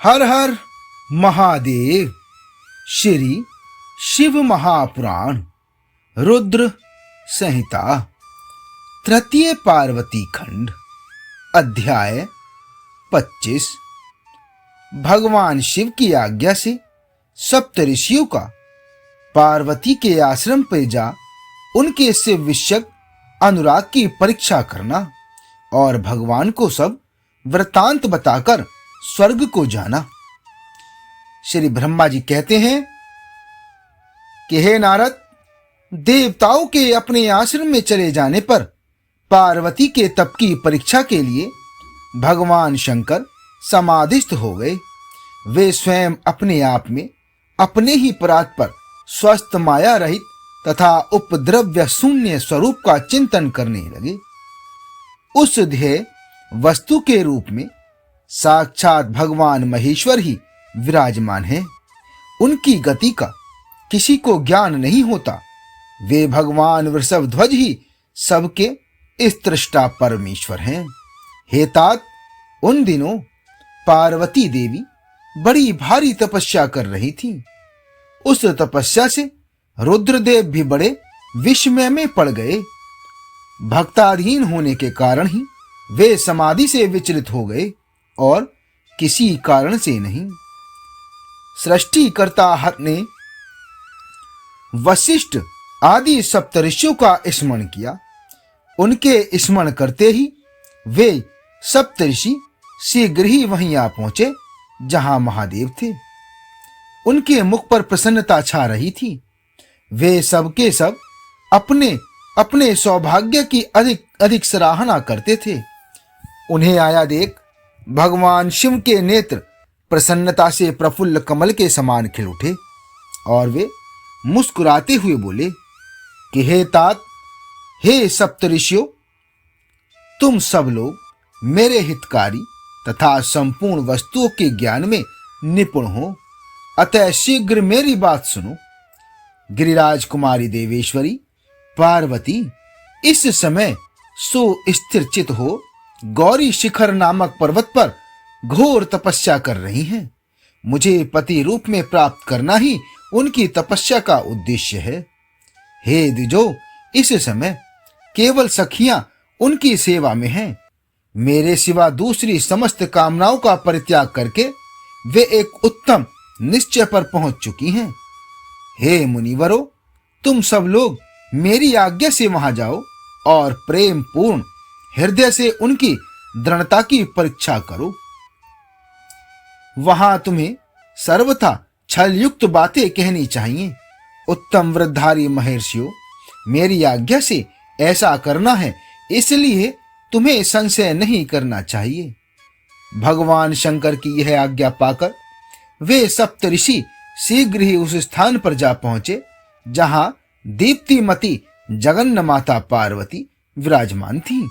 हर हर महादेव। श्री शिव महापुराण रुद्र संहिता तृतीय पार्वती खंड अध्याय 25। भगवान शिव की आज्ञा से सप्तऋषियों का पार्वती के आश्रम पर जा उनके शिव विषयक अनुराग की परीक्षा करना और भगवान को सब वृतांत बताकर स्वर्ग को जाना। श्री ब्रह्मा जी कहते हैं कि हे नारद, देवताओं के अपने आश्रम में चले जाने पर पार्वती के तप की परीक्षा के लिए भगवान शंकर समाधिस्थ हो गए। वे स्वयं अपने आप में अपने ही परात पर स्वस्थ माया रहित तथा उपद्रव्य शून्य स्वरूप का चिंतन करने लगे। उस ध्येय वस्तु के रूप में साक्षात भगवान महेश्वर ही विराजमान हैं। उनकी गति का किसी को ज्ञान नहीं होता। वे भगवान वृषभध्वज ही सबके स्त्रष्टा परमेश्वर हैं। हे तात, उन दिनों पार्वती देवी बड़ी भारी तपस्या कर रही थी। उस तपस्या से रुद्रदेव भी बड़े विस्मय में पड़ गए। भक्ताधीन होने के कारण ही वे समाधि से विचलित हो गए और किसी कारण से नहीं। सृष्टिकर्ता ने वशिष्ठ आदि सप्तऋषियों का स्मरण किया। उनके स्मरण करते ही वे सप्तऋषि शीघ्र ही वहीं आ पहुंचे जहां महादेव थे। उनके मुख पर प्रसन्नता छा रही थी। वे सबके सब अपने अपने सौभाग्य की अधिक अधिक सराहना करते थे। उन्हें आया देख भगवान शिव के नेत्र प्रसन्नता से प्रफुल्ल कमल के समान खिल उठे और वे मुस्कुराते हुए बोले कि हे तात, हे सप्तऋषियों, तुम सब लोग मेरे हितकारी तथा संपूर्ण वस्तुओं के ज्ञान में निपुण हो, अतः शीघ्र मेरी बात सुनो। गिरिराज कुमारी देवेश्वरी पार्वती इस समय सुस्थिर चित हो गौरी शिखर नामक पर्वत पर घोर तपस्या कर रही हैं। मुझे पति रूप में प्राप्त करना ही उनकी तपस्या का उद्देश्य है। हे द्विजो, इस समय केवल सखियां उनकी सेवा में हैं। मेरे सिवा दूसरी समस्त कामनाओं का परित्याग करके वे एक उत्तम निश्चय पर पहुंच चुकी हैं। हे मुनिवरों, तुम सब लोग मेरी आज्ञा से वहां जाओ और प्रेम पूर्ण हृदय से उनकी दृढ़ता की परीक्षा करो। वहां तुम्हें सर्वथा छल युक्त बातें कहनी चाहिए। उत्तम वृद्धारी महर्षियों, मेरी आज्ञा से ऐसा करना है, इसलिए तुम्हें संशय नहीं करना चाहिए। भगवान शंकर की यह आज्ञा पाकर वे सप्तऋषि शीघ्र ही उस स्थान पर जा पहुंचे जहां दीप्तिमती जगन्न माता पार्वती विराजमान थी।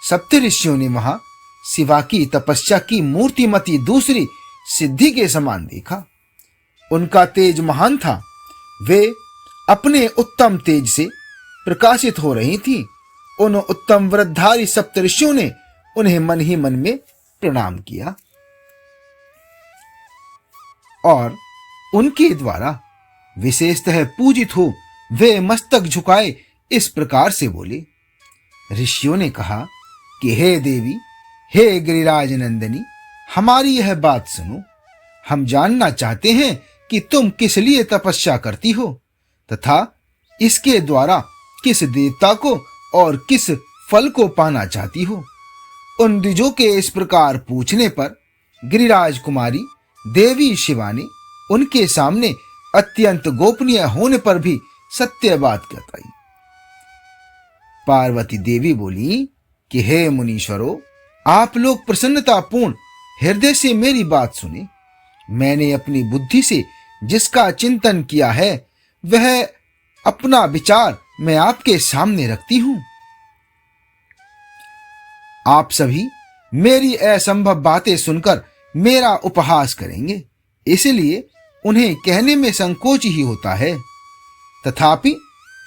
सप्तऋषियों ने वहां शिवा की तपस्या की मूर्तिमती दूसरी सिद्धि के समान देखा। उनका तेज महान था। वे अपने उत्तम तेज से प्रकाशित हो रही थी। उन उत्तम वृद्धारी सप्तऋषियों ने उन्हें मन ही मन में प्रणाम किया और उनके द्वारा विशेषतः पूजित हो वे मस्तक झुकाए इस प्रकार से बोले। ऋषियों ने कहा कि हे देवी, हे गिरिराज नंदिनी, हमारी यह बात सुनो। हम जानना चाहते हैं कि तुम किस लिए तपस्या करती हो तथा इसके द्वारा किस देवता को और किस फल को पाना चाहती हो। उन द्विजों के इस प्रकार पूछने पर गिरिराज कुमारी देवी शिवा ने उनके सामने अत्यंत गोपनीय होने पर भी सत्य बात बताई। पार्वती देवी बोली कि हे मुनीश्वरों, आप लोग प्रसन्नतापूर्ण हृदय से मेरी बात सुने। मैंने अपनी बुद्धि से जिसका चिंतन किया है वह अपना विचार मैं आपके सामने रखती हूं। आप सभी मेरी असंभव बातें सुनकर मेरा उपहास करेंगे, इसलिए उन्हें कहने में संकोच ही होता है। तथापि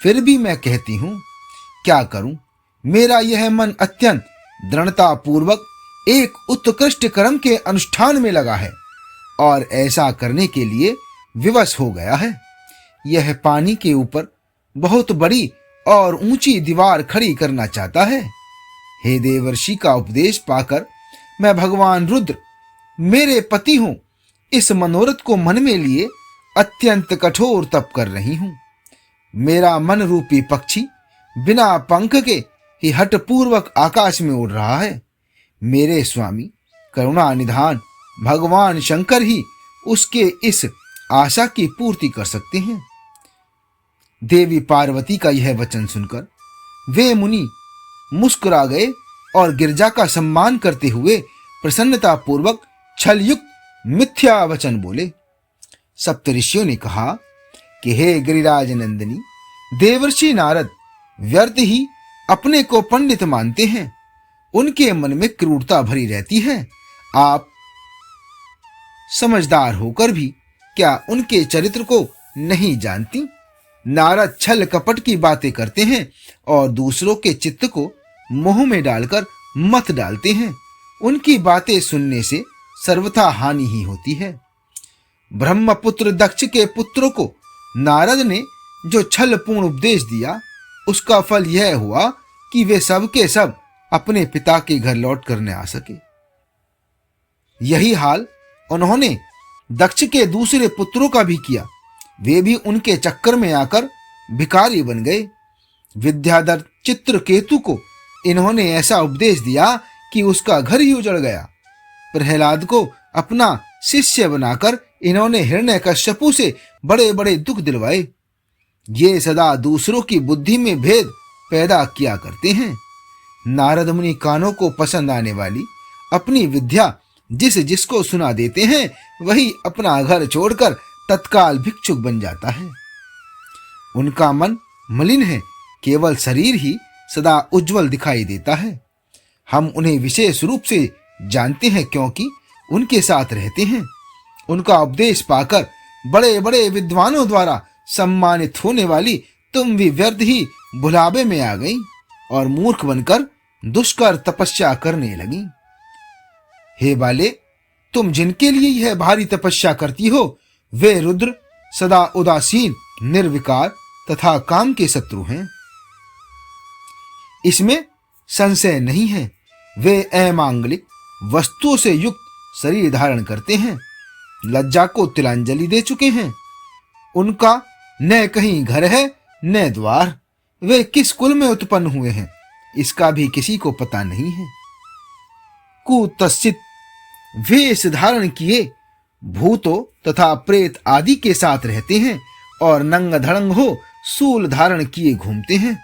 फिर भी मैं कहती हूं, क्या करूं, मेरा यह मन अत्यंत दृढ़ता पूर्वक एक उत्कृष्ट कर्म के अनुष्ठान में लगा है और ऐसा करने के लिए विवश हो गया है। यह पानी के ऊपर बहुत बड़ी और ऊंची दीवार खड़ी करना चाहता है। हे देवर्षि का उपदेश पाकर मैं भगवान रुद्र, मेरे पति हूं, इस मनोरथ को मन में लिए अत्यंत कठोर तप कर रही हूं। मेरा मन रूपी पक्षी बिना पंख के ही हठपूर्वक आकाश में उड़ रहा है। मेरे स्वामी करुणा निधान भगवान शंकर ही उसके इस आशा की पूर्ति कर सकते हैं। देवी पार्वती का यह वचन सुनकर वे मुनि मुस्कुरा गए और गिरजा का सम्मान करते हुए प्रसन्नता पूर्वक छलयुक्त मिथ्या वचन बोले। सप्तऋषियों ने कहा कि हे गिरिराज नंदिनी, देवर्षि नारद व्यर्थ ही अपने को पंडित मानते हैं। उनके मन में क्रूरता भरी रहती है। आप समझदार होकर भी क्या उनके चरित्र को नहीं जानती? नारद छल कपट की बातें करते हैं और दूसरों के चित्त को मोह में डालकर मत डालते हैं। उनकी बातें सुनने से सर्वथा हानि ही होती है। ब्रह्मपुत्र दक्ष के पुत्रों को नारद ने जो छलपूर्ण उपदेश दिया, उसका फल यह हुआ कि वे सब के सब अपने पिता के घर लौट कर न आ सके। यही हाल उन्होंने दक्ष के दूसरे पुत्रों का भी किया। वे भी उनके चक्कर में आकर भिखारी बन गए। विद्याधर चित्रकेतु को इन्होंने ऐसा उपदेश दिया कि उसका घर ही उजड़ गया। प्रहलाद को अपना शिष्य बनाकर इन्होंने हिरण्यकश्यपु से बड़े बड़े दुख दिलवाए। ये सदा दूसरों की बुद्धि में भेद पैदा किया करते हैं। नारद मुनि कानों को पसंद आने वाली अपनी विद्या जिसको सुना देते हैं, वही अपना घर छोड़कर तत्काल भिक्षुक बन जाता है। उनका मन मलिन है, केवल शरीर ही सदा उज्जवल दिखाई देता है। हम उन्हें विशेष रूप से जानते हैं क्योंकि उनके साथ रहते हैं। उनका उपदेश पाकर बड़े बड़े विद्वानों द्वारा सम्मानित होने वाली तुम भी व्यर्थ ही भुलावे में आ गई और मूर्ख बनकर दुष्कर तपस्या करने लगी। हे बाले, तुम जिनके लिए यह भारी तपस्या करती हो, वे रुद्र सदा उदासीन, निर्विकार तथा काम के शत्रु हैं। इसमें संशय नहीं है। वे अमांगलिक वस्तुओं से युक्त शरीर धारण करते हैं, लज्जा को तिलांजलि दे चुके हैं। उनका न कहीं घर है न द्वार। वे किस कुल में उत्पन्न हुए हैं, इसका भी किसी को पता नहीं है। कुत्सित वेश धारण किए भूतों तथा प्रेत आदि के साथ रहते हैं और नंग धड़ंग हो सूल धारण किए घूमते हैं।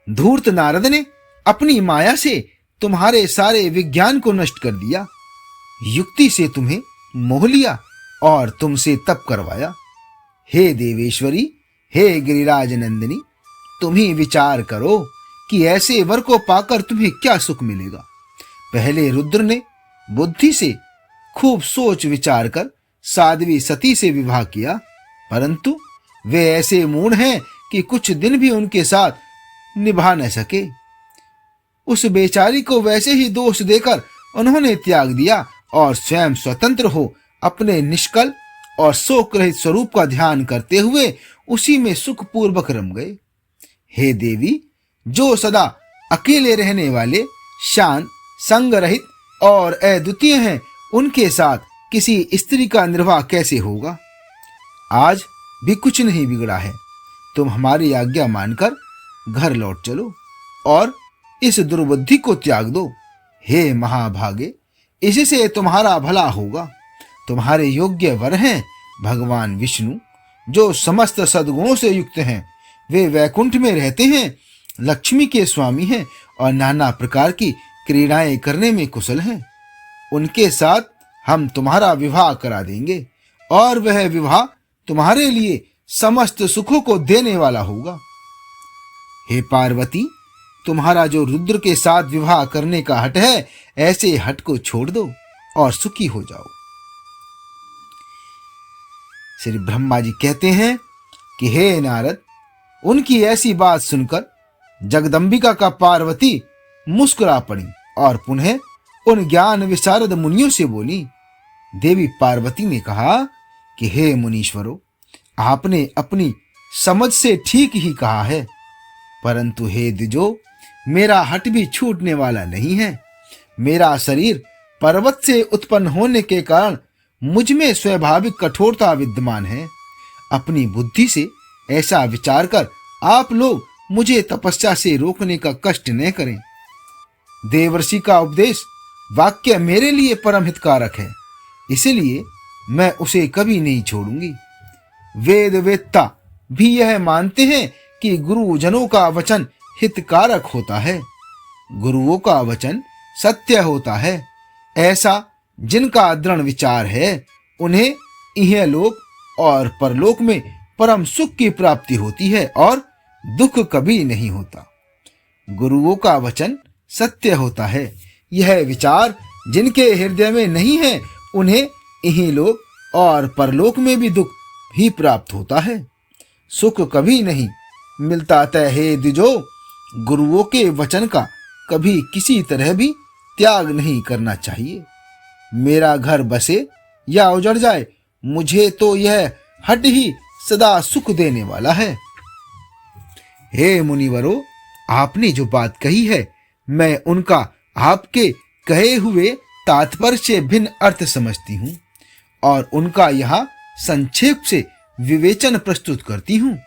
धूर्त नारद ने अपनी माया से तुम्हारे सारे विज्ञान को नष्ट कर दिया। युक्ति से तुम्हें मोह लिया और तुमसे तप करवाया। हे देवेश्वरी, हे गिरिराज नंदिनी, तुम ही विचार करो कि ऐसे वर को पाकर तुम्हें क्या सुख मिलेगा। पहले रुद्र ने बुद्धि से खूब सोच विचार कर साध्वी सती से विवाह किया, परंतु वे ऐसे मूढ़ हैं कि कुछ दिन भी उनके साथ निभा न सके। उस बेचारी को वैसे ही दोष देकर उन्होंने त्याग दिया और स्वयं स्वतंत्र हो अपने निष्कल और शोक रहित स्वरूप का ध्यान करते हुए उसी में सुखपूर्वक रम गए। हे देवी, जो सदा अकेले रहने वाले, शांत, संग रहित और अद्वितीय हैं, उनके साथ किसी स्त्री का निर्वाह कैसे होगा। आज भी कुछ नहीं बिगड़ा है। तुम हमारी आज्ञा मानकर घर लौट चलो और इस दुर्बुद्धि को त्याग दो। हे महाभागे, इससे तुम्हारा भला होगा। तुम्हारे योग्य वर हैं भगवान विष्णु, जो समस्त सद्गुणों से युक्त हैं। वे वैकुंठ में रहते हैं, लक्ष्मी के स्वामी हैं और नाना प्रकार की क्रीड़ाएं करने में कुशल हैं। उनके साथ हम तुम्हारा विवाह करा देंगे और वह विवाह तुम्हारे लिए समस्त सुखों को देने वाला होगा। हे पार्वती, तुम्हारा जो रुद्र के साथ विवाह करने का हठ है, ऐसे हठ को छोड़ दो और सुखी हो जाओ। श्री ब्रह्मा जी कहते हैं कि हे नारद, उनकी ऐसी बात सुनकर जगदंबिका का पार्वती मुस्कुरा पड़ी और पुनः उन ज्ञान विशारद मुनियों से बोली। देवी पार्वती ने कहा कि हे मुनीश्वरों, आपने अपनी समझ से ठीक ही कहा है, परंतु हे द्विजो, मेरा हट भी छूटने वाला नहीं है। मेरा शरीर पर्वत से उत्पन्न होने के कारण मुझ में स्वाभाविक कठोरता विद्यमान है। अपनी बुद्धि से ऐसा विचार कर आप लोग मुझे तपस्या से रोकने का कष्ट न करें। देवर्षि का उपदेश वाक्य मेरे लिए परम हितकारक है, इसलिए मैं उसे कभी नहीं छोड़ूंगी। वेद वेत्ता भी यह मानते हैं कि गुरुजनों का वचन हितकारक होता है। गुरुओं का वचन सत्य होता है। ऐसा जिनका दृढ़ विचार है, उन्हें इहलोक और परलोक में परम सुख की प्राप्ति होती है और दुख कभी नहीं होता। गुरुओं का वचन सत्य होता है। यह विचार जिनके हृदय में नहीं है, उन्हें इहलोक और परलोक में भी दुख ही प्राप्त होता है, सुख कभी नहीं मिलता। तय हे द्विजो, गुरुओं के वचन का कभी किसी तरह भी त्याग नहीं करना चाहिए। मेरा घर बसे या उजड़ जाए, मुझे तो यह हट ही सदा सुख देने वाला है। हे मुनिवरों, आपने जो बात कही है, मैं उनका आपके कहे हुए तात्पर्य से भिन्न अर्थ समझती हूँ और उनका यहाँ संक्षेप से विवेचन प्रस्तुत करती हूँ।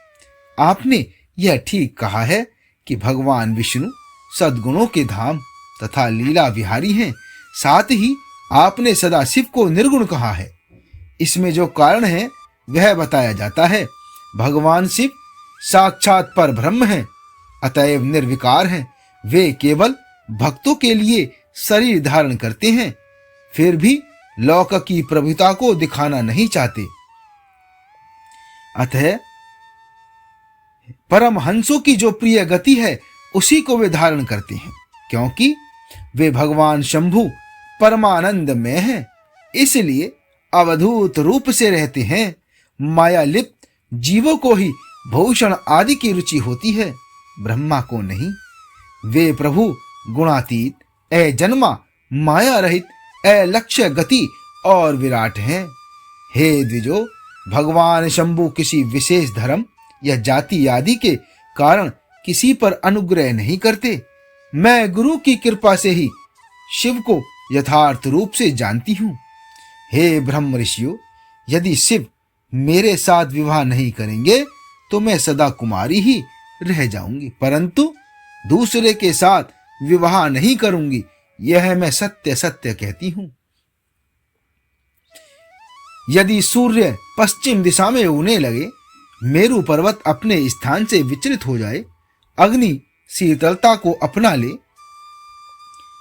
आपने यह ठीक कहा है कि भगवान विष्णु सद्गुणों के धाम तथा लीला विहारी हैं। साथ ही आपने सदाशिव को निर्गुण कहा है। इसमें जो कारण है वह बताया जाता है। भगवान शिव साक्षात पर ब्रह्म हैं, अतएव निर्विकार हैं। वे केवल भक्तों के लिए शरीर धारण करते हैं, फिर भी लौक की प्रभुता को दिखाना नहीं चाहते। अतः परमहंसों की जो प्रिय गति है, उसी को वे धारण करते हैं, क्योंकि वे भगवान शंभु परमानंद में हैं। इसलिए अवधूत रूप से रहते हैं। माया लिप्त जीवों को ही भूषण आदि की रुचि होती है, ब्रह्मा को नहीं। वे प्रभु गुणातीत, अजन्मा, माया रहित, अलक्ष्य गति और विराट हैं। हे द्विजो, भगवान शंभु किसी विशेष धर्म या जाति आदि के कारण किसी पर अनुग्रह नहीं करते। मैं गुरु की कृपा से ही शिव को यथार्थ रूप से जानती हूँ। हे ब्रह्म ऋषियों, यदि शिव मेरे साथ विवाह नहीं करेंगे तो मैं सदा कुमारी ही रह जाऊंगी, परंतु दूसरे के साथ विवाह नहीं करूंगी, यह मैं सत्य सत्य कहती हूं। यदि सूर्य पश्चिम दिशा में उगने लगे, मेरु पर्वत अपने स्थान से विचलित हो जाए, अग्नि शीतलता को अपना ले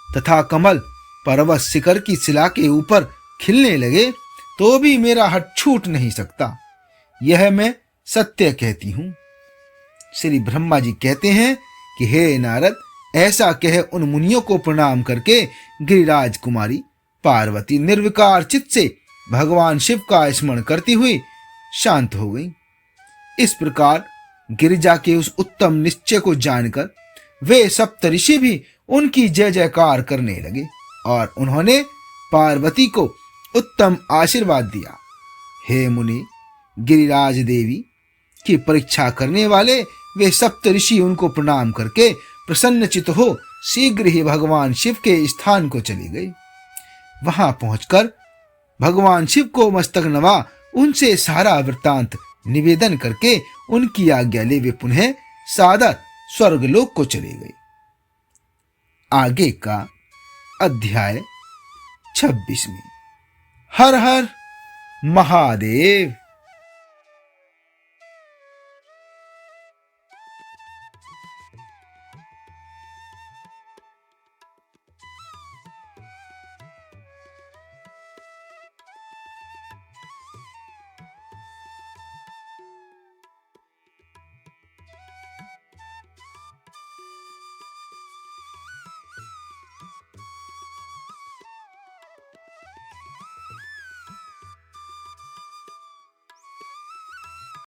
तथा कमल पर्वत शिखर की शिला के ऊपर खिलने लगे, तो भी मेरा हट छूट नहीं सकता। यह मैं सत्य कहती हूं। श्री ब्रह्मा जी कहते हैं कि हे नारद, ऐसा कह उन मुनियों को प्रणाम करके गिरिराज कुमारी पार्वती निर्विकार चित्त से भगवान शिव का स्मरण करती हुई शांत हो गई। इस प्रकार गिरिजा के उस उत्तम निश्चय को जानकर वे सप्तऋषि भी उनकी जय जयकार करने लगे और उन्होंने पार्वती को उत्तम आशीर्वाद दिया। हे मुनि, गिरिराज देवी की परीक्षा करने वाले वे सप्तऋषि उनको प्रणाम करके प्रसन्नचित हो शीघ्र ही भगवान शिव के स्थान को चले गए। वहां पहुंचकर भगवान शिव को मस्तक नवा उनसे सारा वृत्तांत निवेदन करके उनकी आज्ञा ले वे पुनः सादर स्वर्गलोक को चले गए। आगे का अध्याय 26 में। हर हर महादेव।